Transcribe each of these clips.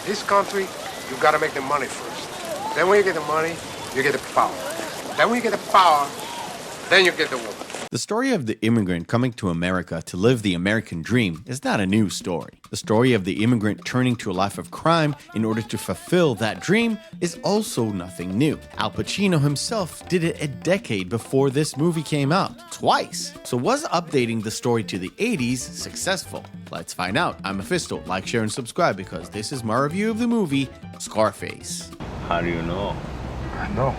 This country, you gotta make the money first. Then when you get the money, you get the power. Then when you get the power, then you get the woman. The story of the immigrant coming to America to live the American dream is not a new story. The story of the immigrant turning to a life of crime in order to fulfill that dream is also nothing new. Al Pacino himself did it a decade before this movie came out, twice. So was updating the story to the 80s successful? Let's find out. I'm Meffistoe. Like, share, and subscribe because this is my review of the movie Scarface. How do you know? I know.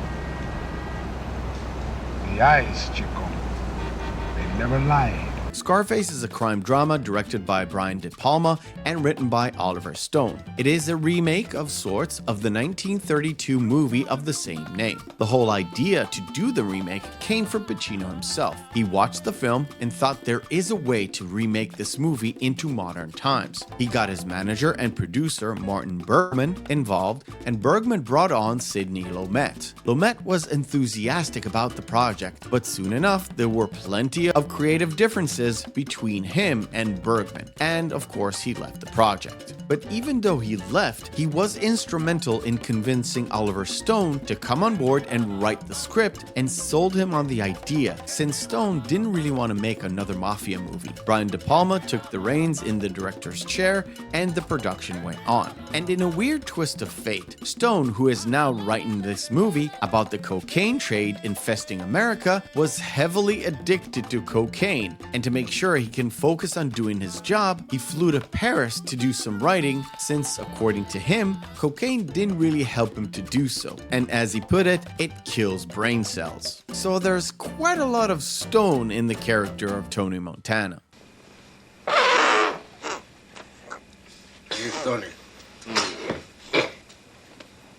The eyes, Chico. They never lie. Scarface is a crime drama directed by Brian De Palma and written by Oliver Stone. It is a remake of sorts of the 1932 movie of the same name. The whole idea to do the remake came from Pacino himself. He watched the film and thought there is a way to remake this movie into modern times. He got his manager and producer Martin Bergman involved, and Bergman brought on Sidney Lumet. Lumet was enthusiastic about the project, but soon enough there were plenty of creative differences between him and Bergman, and of course he left the project. But even though he left, he was instrumental in convincing Oliver Stone to come on board and write the script, and sold him on the idea, since Stone didn't really want to make another mafia movie. Brian De Palma took the reins in the director's chair, and the production went on. And in a weird twist of fate, Stone, who is now writing this movie about the cocaine trade infesting America, was heavily addicted to cocaine, and to make sure he can focus on doing his job, he flew to Paris to do some writing, since, according to him, cocaine didn't really help him to do so. And as he put it, it kills brain cells. So there's quite a lot of Stone in the character of Tony Montana. Here's Tony.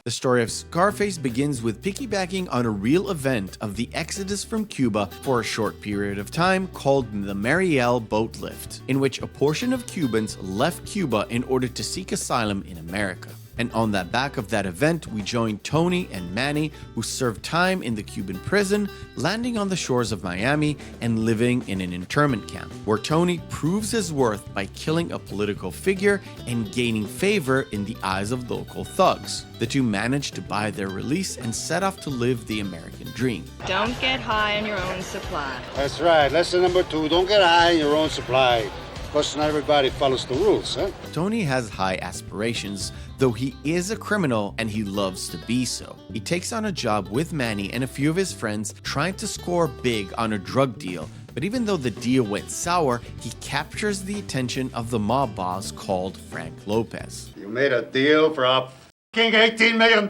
The story of Scarface begins with piggybacking on a real event of the exodus from Cuba for a short period of time called the Mariel Boat Lift, in which a portion of Cubans left Cuba in order to seek asylum in America. And on the back of that event, we join Tony and Manny, who served time in the Cuban prison, landing on the shores of Miami and living in an internment camp, where Tony proves his worth by killing a political figure and gaining favor in the eyes of local thugs. The two manage to buy their release and set off to live the American dream. Don't get high on your own supply. That's right. Lesson number 2, don't get high on your own supply. Because not everybody follows the rules, huh? Tony has high aspirations, though he is a criminal and he loves to be so. He takes on a job with Manny and a few of his friends trying to score big on a drug deal, but even though the deal went sour, he captures the attention of the mob boss called Frank Lopez. You made a deal for a f***ing $18 million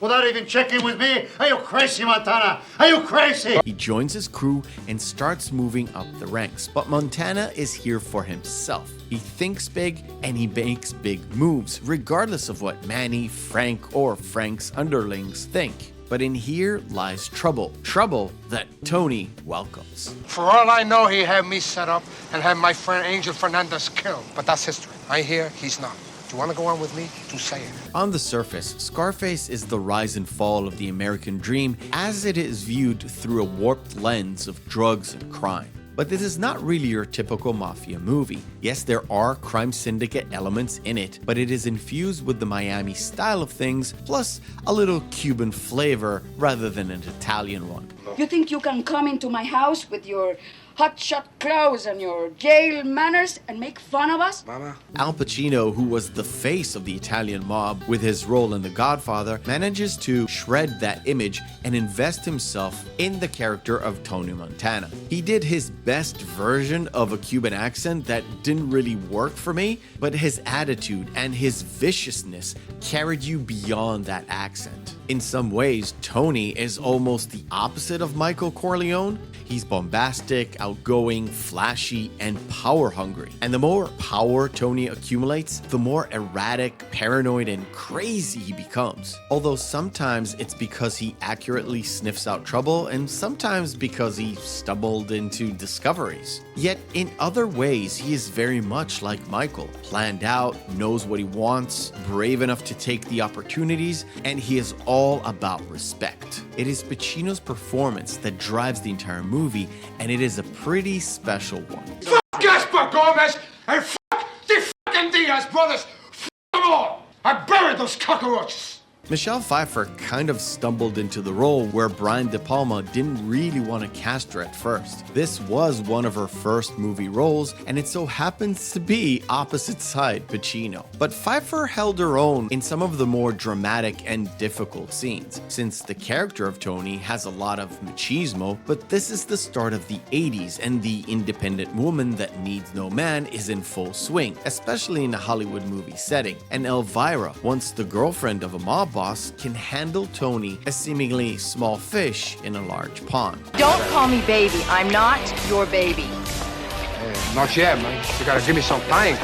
without even checking with me? Are you crazy, Montana? Are you crazy? He joins his crew and starts moving up the ranks, but Montana is here for himself. He thinks big and he makes big moves, regardless of what Manny, Frank, or Frank's underlings think. But in here lies trouble. Trouble that Tony welcomes. For all I know, he had me set up and had my friend Angel Fernandez killed. But that's history. I hear he's not. Do you want to go on with me? To say it. On the surface, Scarface is the rise and fall of the American dream as it is viewed through a warped lens of drugs and crime. But this is not really your typical mafia movie. Yes, there are crime syndicate elements in it, but it is infused with the Miami style of things, plus a little Cuban flavor rather than an Italian one. You think you can come into my house with your hotshot clothes and your jail manners and make fun of us? Mama? Al Pacino, who was the face of the Italian mob with his role in The Godfather, manages to shred that image and invest himself in the character of Tony Montana. He did his best version of a Cuban accent that didn't really work for me, but his attitude and his viciousness carried you beyond that accent. In some ways, Tony is almost the opposite of Michael Corleone. He's bombastic, outgoing, flashy, and power-hungry. And the more power Tony accumulates, the more erratic, paranoid, and crazy he becomes. Although sometimes it's because he accurately sniffs out trouble, and sometimes because he stumbled into discoveries. Yet in other ways, he is very much like Michael. Planned out, knows what he wants, brave enough to take the opportunities, and he is all about respect. It is Pacino's performance that drives the entire movie, and it is a pretty special one. F*** Gaspar Gomez and f*** the f***ing Diaz brothers. F*** them all. I buried those cockroaches. Michelle Pfeiffer kind of stumbled into the role where Brian De Palma didn't really want to cast her at first. This was one of her first movie roles, and it so happens to be opposite side Pacino. But Pfeiffer held her own in some of the more dramatic and difficult scenes, since the character of Tony has a lot of machismo, but this is the start of the 80s and the independent woman that needs no man is in full swing, especially in a Hollywood movie setting. And Elvira, once the girlfriend of a mob boss, can handle Tony, a seemingly small fish in a large pond. Don't call me baby. I'm not your baby. Not yet, man. You gotta give me some time.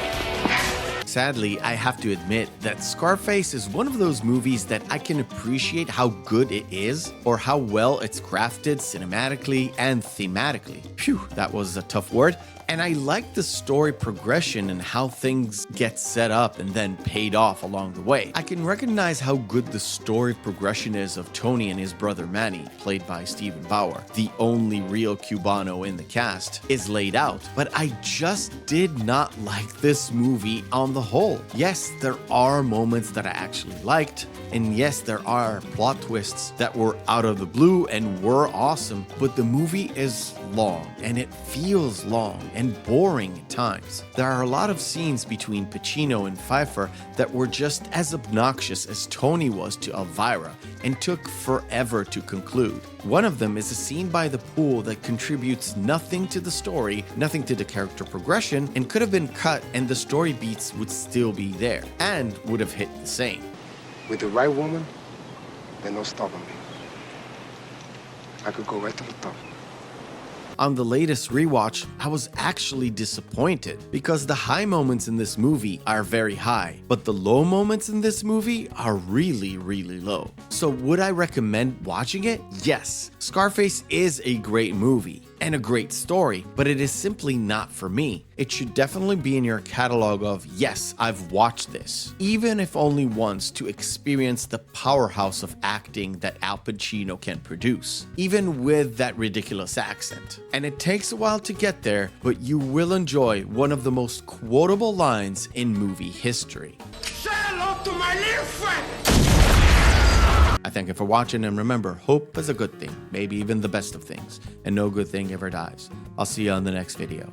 Sadly, I have to admit that Scarface is one of those movies that I can appreciate how good it is, or how well it's crafted cinematically and thematically. Phew, that was a tough word. And I like the story progression and how things get set up and then paid off along the way. I can recognize how good the story progression is of Tony and his brother Manny, played by Steven Bauer, the only real Cubano in the cast, is laid out. But I just did not like this movie on the whole. Yes, there are moments that I actually liked, and yes, there are plot twists that were out of the blue and were awesome, but the movie is long, and it feels long and boring at times. There are a lot of scenes between Pacino and Pfeiffer that were just as obnoxious as Tony was to Elvira and took forever to conclude. One of them is a scene by the pool that contributes nothing to the story, nothing to the character progression, and could have been cut and the story beats would still be there and would have hit the same. With the right woman, there's no stopping me. I could go right to the top. On the latest rewatch, I was actually disappointed because the high moments in this movie are very high, but the low moments in this movie are really, really low. So would I recommend watching it? Yes. Scarface is a great movie and a great story, but it is simply not for me. It should definitely be in your catalog of, yes, I've watched this, even if only once, to experience the powerhouse of acting that Al Pacino can produce, even with that ridiculous accent. And it takes a while to get there, but you will enjoy one of the most quotable lines in movie history. Say hello to my little friend! I thank you for watching, and remember, hope is a good thing, maybe even the best of things, and no good thing ever dies. I'll see you on the next video.